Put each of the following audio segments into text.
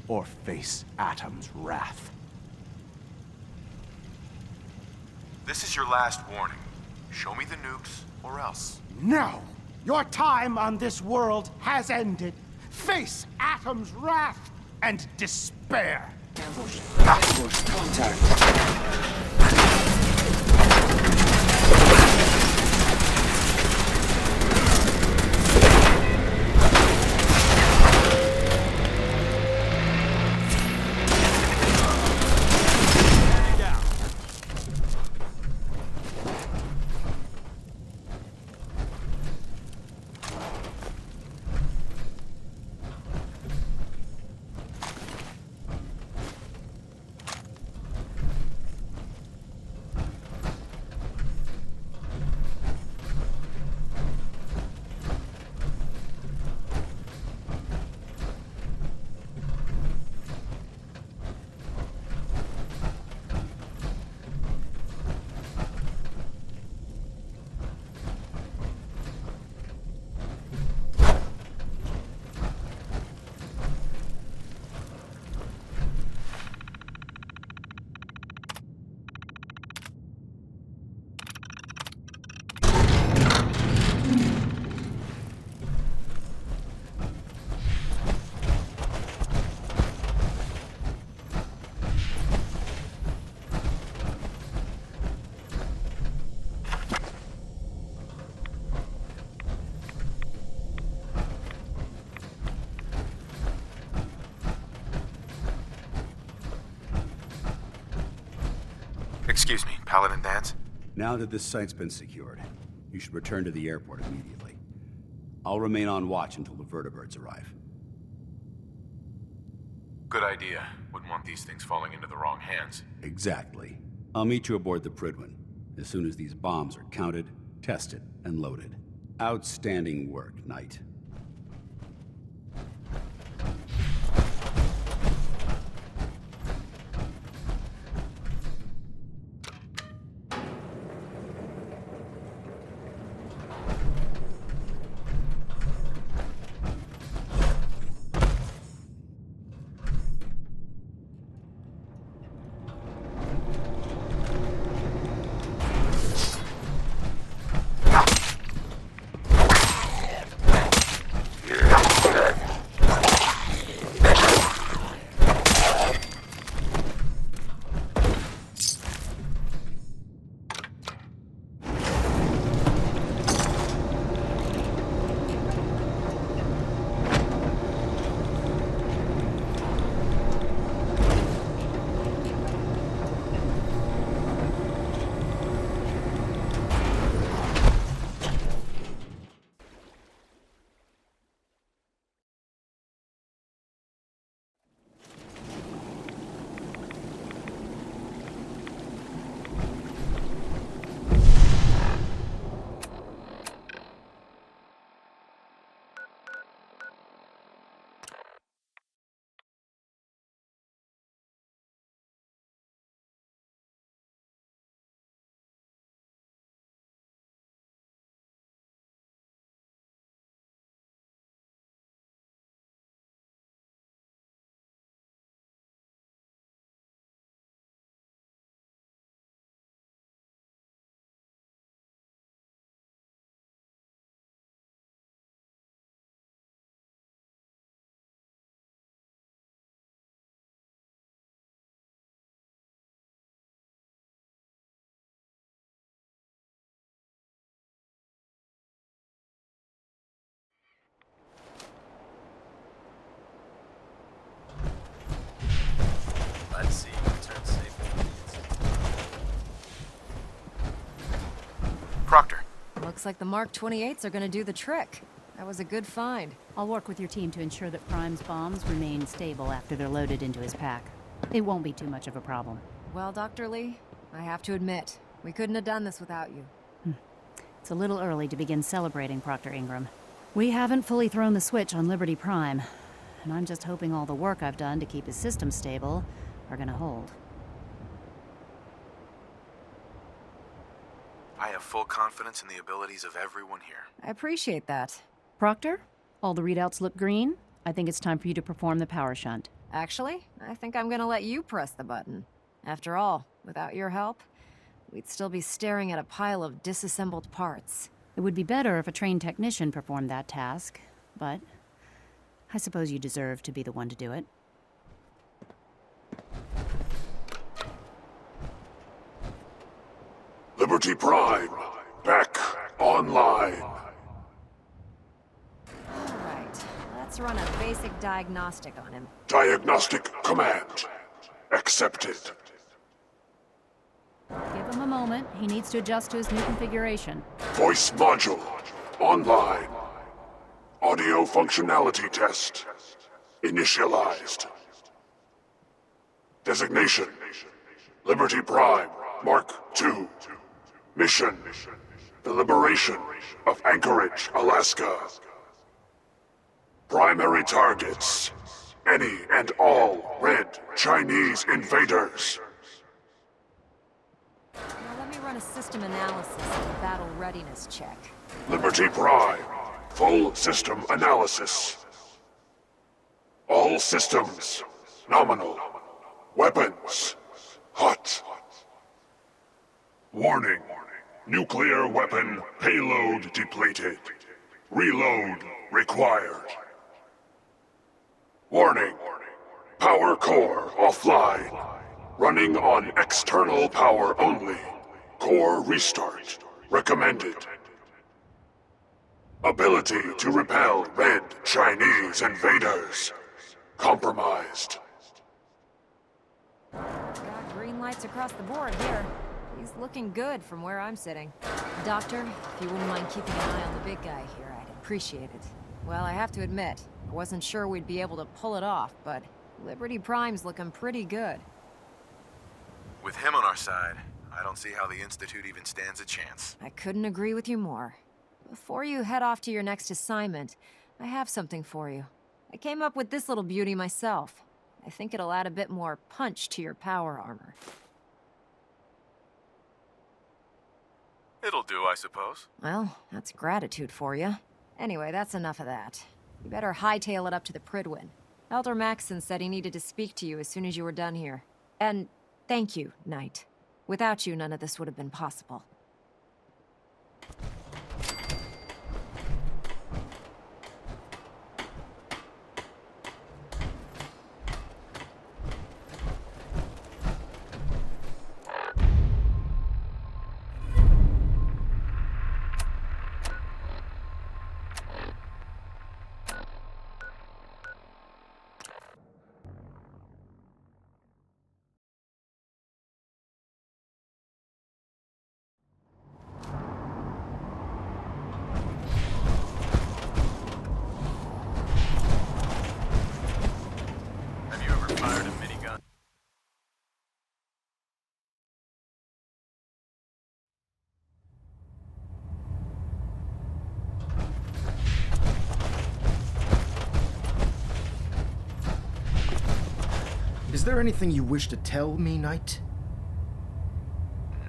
or face Atom's wrath. This is your last warning. Show me the nukes, or else. No! Your time on this world has ended. Face Atom's wrath and despair. Ambush. Ambush. Contact. Excuse me, Paladin Dance? Now that this site's been secured, you should return to the airport immediately. I'll remain on watch until the vertibirds arrive. Good idea. Wouldn't want these things falling into the wrong hands. Exactly. I'll meet you aboard the Prydwen as soon as these bombs are counted, tested, and loaded. Outstanding work, Knight. Let's see. Return safely. Proctor. Looks like the Mark 28s are gonna do the trick. That was a good find. I'll work with your team to ensure that Prime's bombs remain stable after they're loaded into his pack. It won't be too much of a problem. Well, Dr. Lee, I have to admit, we couldn't have done this without you. It's a little early to begin celebrating, Proctor Ingram. We haven't fully thrown the switch on Liberty Prime, and I'm just hoping all the work I've done to keep his system stable are gonna hold. I have full confidence in the abilities of everyone here. I appreciate that. Proctor, all the readouts look green. I think it's time for you to perform the power shunt. Actually, I think I'm gonna let you press the button. After all, without your help, we'd still be staring at a pile of disassembled parts. It would be better if a trained technician performed that task, but I suppose you deserve to be the one to do it. Liberty Prime, back online. Alright, let's run a basic diagnostic on him. Diagnostic command accepted. Give him a moment. He needs to adjust to his new configuration. Voice module online. Audio functionality test initialized. Designation: Liberty Prime Mark II. Mission: the liberation of Anchorage, Alaska. Primary targets: any and all red Chinese invaders. Now let me run a system analysis and a battle readiness check. Liberty Prime, full system analysis. All systems nominal. Weapons hot. Warning: nuclear weapon payload depleted. Reload required. Warning: power core offline. Running on external power only. Core restart recommended. Ability to repel red Chinese invaders compromised. Got green lights across the board here. He's looking good from where I'm sitting. Doctor, if you wouldn't mind keeping an eye on the big guy here, I'd appreciate it. Well, I have to admit, I wasn't sure we'd be able to pull it off, but Liberty Prime's looking pretty good. With him on our side, I don't see how the Institute even stands a chance. I couldn't agree with you more. Before you head off to your next assignment, I have something for you. I came up with this little beauty myself. I think it'll add a bit more punch to your power armor. It'll do, I suppose. Well, that's gratitude for you. Anyway, that's enough of that. You better hightail it up to the Prydwen. Elder Maxson said he needed to speak to you as soon as you were done here. And thank you, Knight. Without you, none of this would have been possible. Have you ever fired a minigun? Is there anything you wish to tell me, Knight?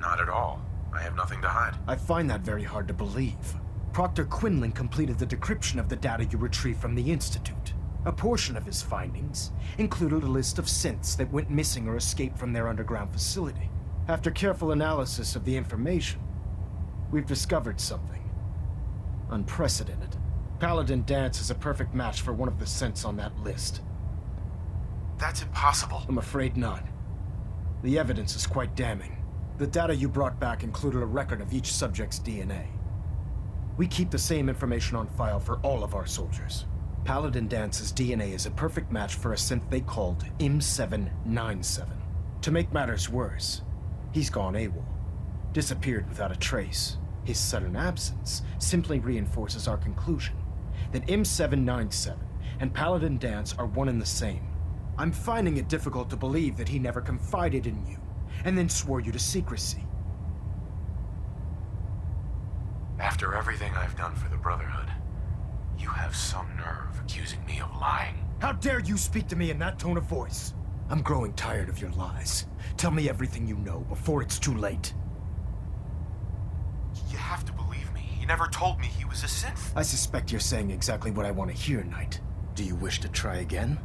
Not at all. I have nothing to hide. I find that very hard to believe. Proctor Quinlan completed the decryption of the data you retrieved from the Institute. A portion of his findings included a list of synths that went missing or escaped from their underground facility. After careful analysis of the information, we've discovered something unprecedented. Paladin Dance is a perfect match for one of the synths on that list. That's impossible. I'm afraid not. The evidence is quite damning. The data you brought back included a record of each subject's DNA. We keep the same information on file for all of our soldiers. Paladin Dance's DNA is a perfect match for a synth they called M797. To make matters worse, he's gone AWOL. Disappeared without a trace. His sudden absence simply reinforces our conclusion that M797 and Paladin Dance are one and the same. I'm finding it difficult to believe that he never confided in you, and then swore you to secrecy. After everything I've done for the Brotherhood, you have some nerve accusing me of lying. How dare you speak to me in that tone of voice? I'm growing tired of your lies. Tell me everything you know before it's too late. You have to believe me. He never told me he was a synth. I suspect you're saying exactly what I want to hear, Knight. Do you wish to try again?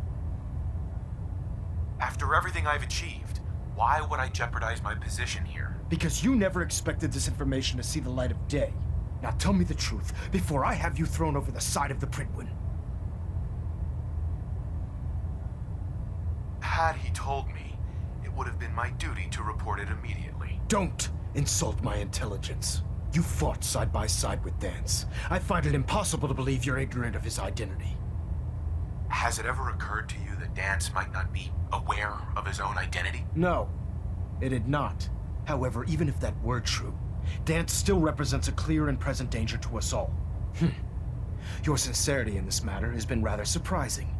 After everything I've achieved, why would I jeopardize my position here? Because you never expected this information to see the light of day. Now tell me the truth, before I have you thrown over the side of the Prydwen. Had he told me, it would have been my duty to report it immediately. Don't insult my intelligence. You fought side by side with Dance. I find it impossible to believe you're ignorant of his identity. Has it ever occurred to you that Dance might not be aware of his own identity? No, it had not. However, even if that were true, Dance still represents a clear and present danger to us all. Your sincerity in this matter has been rather surprising.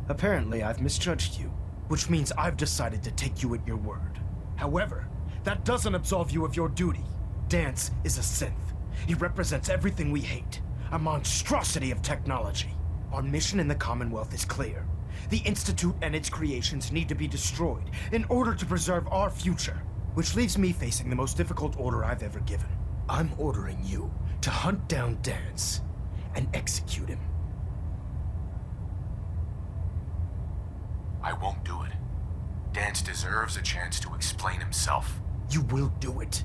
Apparently, I've misjudged you, which means I've decided to take you at your word. However, that doesn't absolve you of your duty. Dance is a synth. He represents everything we hate, a monstrosity of technology. Our mission in the Commonwealth is clear. The Institute and its creations need to be destroyed in order to preserve our future, which leaves me facing the most difficult order I've ever given. I'm ordering you to hunt down Dance and execute him. I won't do it. Dance deserves a chance to explain himself. You will do it.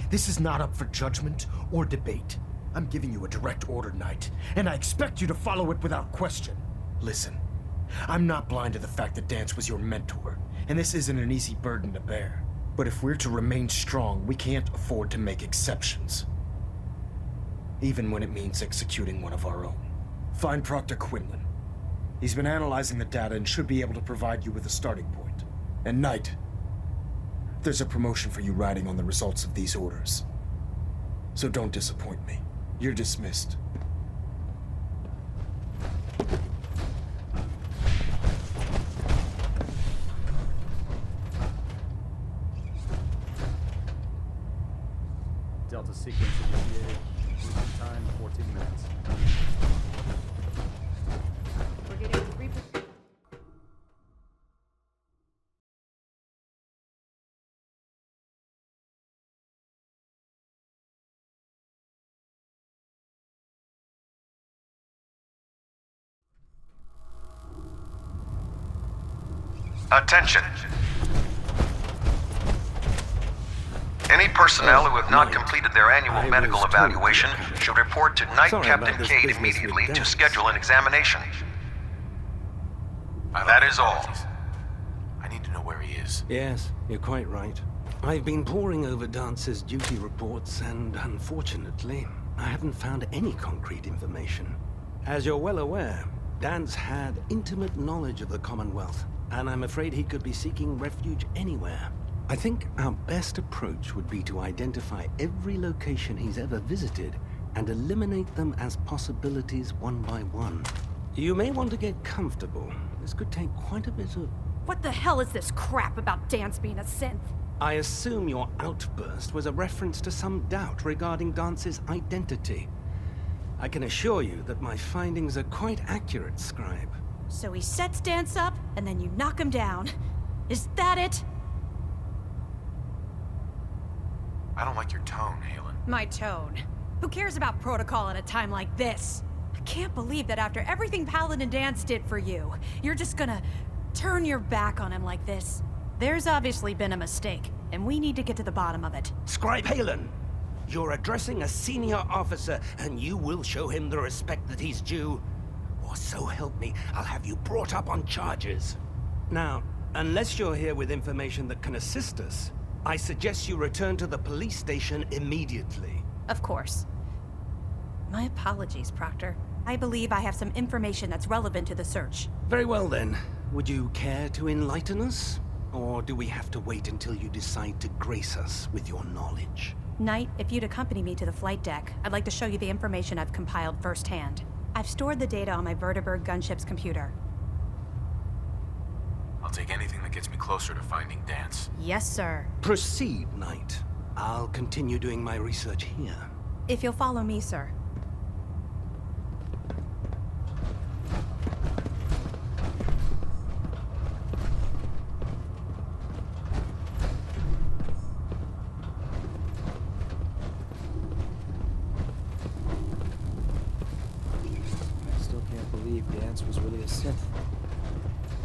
This is not up for judgment or debate. I'm giving you a direct order, Knight, and I expect you to follow it without question. Listen, I'm not blind to the fact that Dance was your mentor, and this isn't an easy burden to bear. But if we're to remain strong, we can't afford to make exceptions. Even when it means executing one of our own. Find Proctor Quinlan. He's been analyzing the data and should be able to provide you with a starting point. And Knight, there's a promotion for you riding on the results of these orders. So don't disappoint me. You're dismissed. Delta sequence initiated. Time 14 minutes. We're getting 3%. Attention. Any personnel who have not completed their annual medical evaluation should report to Knight Captain Cade immediately to schedule an examination. That is all. I need to know where he is. Yes, you're quite right. I've been poring over Dance's duty reports, and unfortunately, I haven't found any concrete information. As you're well aware, Dance had intimate knowledge of the Commonwealth, and I'm afraid he could be seeking refuge anywhere. I think our best approach would be to identify every location he's ever visited and eliminate them as possibilities one by one. You may want to get comfortable. This could take quite a bit of... What the hell is this crap about Dance being a synth? I assume your outburst was a reference to some doubt regarding Dance's identity. I can assure you that my findings are quite accurate, Scribe. So he sets Dance up, and then you knock him down. Is that it? I don't like your tone, Halen. My tone. Who cares about protocol at a time like this? I can't believe that after everything Paladin Dance did for you, you're just gonna turn your back on him like this. There's obviously been a mistake, and we need to get to the bottom of it. Scribe Halen, you're addressing a senior officer, and you will show him the respect that he's due. Or so help me, I'll have you brought up on charges. Now, unless you're here with information that can assist us, I suggest you return to the police station immediately. Of course. My apologies, Proctor. I believe I have some information that's relevant to the search. Very well then. Would you care to enlighten us? Or do we have to wait until you decide to grace us with your knowledge? Knight, if you'd accompany me to the flight deck, I'd like to show you the information I've compiled firsthand. I've stored the data on my Vertibird gunship's computer. I'll take anything that gets me closer to finding Dance. Yes, sir. Proceed, Knight. I'll continue doing my research here. If you'll follow me, sir. I still can't believe Dance was really a synth.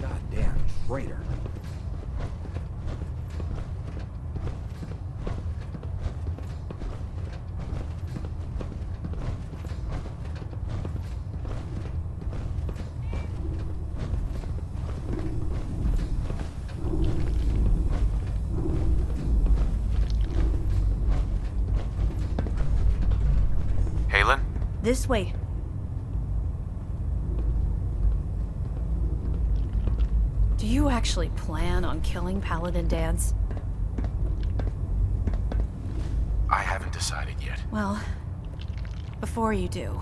Goddamn traitor. This way. Do you actually plan on killing Paladin Dance? I haven't decided yet. Well, before you do,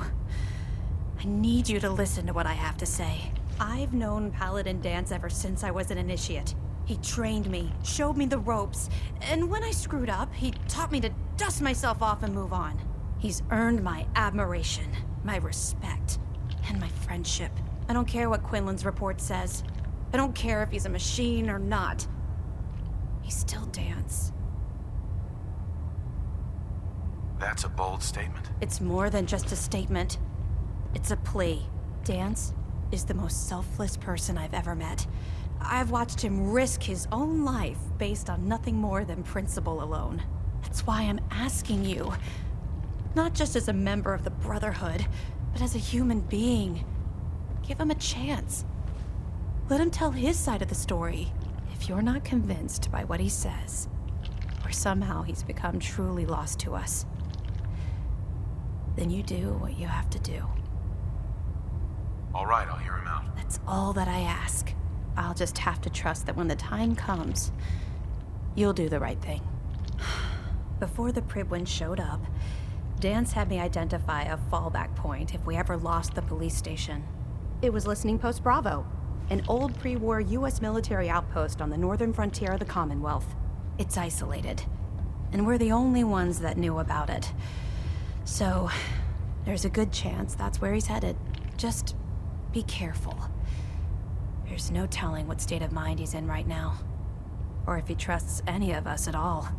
I need you to listen to what I have to say. I've known Paladin Dance ever since I was an initiate. He trained me, showed me the ropes, and when I screwed up, he taught me to dust myself off and move on. He's earned my admiration, my respect, and my friendship. I don't care what Quinlan's report says. I don't care if he's a machine or not. He's still Dance. That's a bold statement. It's more than just a statement. It's a plea. Dance is the most selfless person I've ever met. I've watched him risk his own life based on nothing more than principle alone. That's why I'm asking you, not just as a member of the Brotherhood, but as a human being. Give him a chance. Let him tell his side of the story. If you're not convinced by what he says, or somehow he's become truly lost to us, then you do what you have to do. All right, I'll hear him out. That's all that I ask. I'll just have to trust that when the time comes, you'll do the right thing. Before the Pribwin showed up, Dance had me identify a fallback point if we ever lost the police station. It was Listening Post Bravo, an old pre-war US military outpost on the northern frontier of the Commonwealth. It's isolated, and we're the only ones that knew about it. So, there's a good chance that's where he's headed. Just be careful. There's no telling what state of mind he's in right now, or if he trusts any of us at all.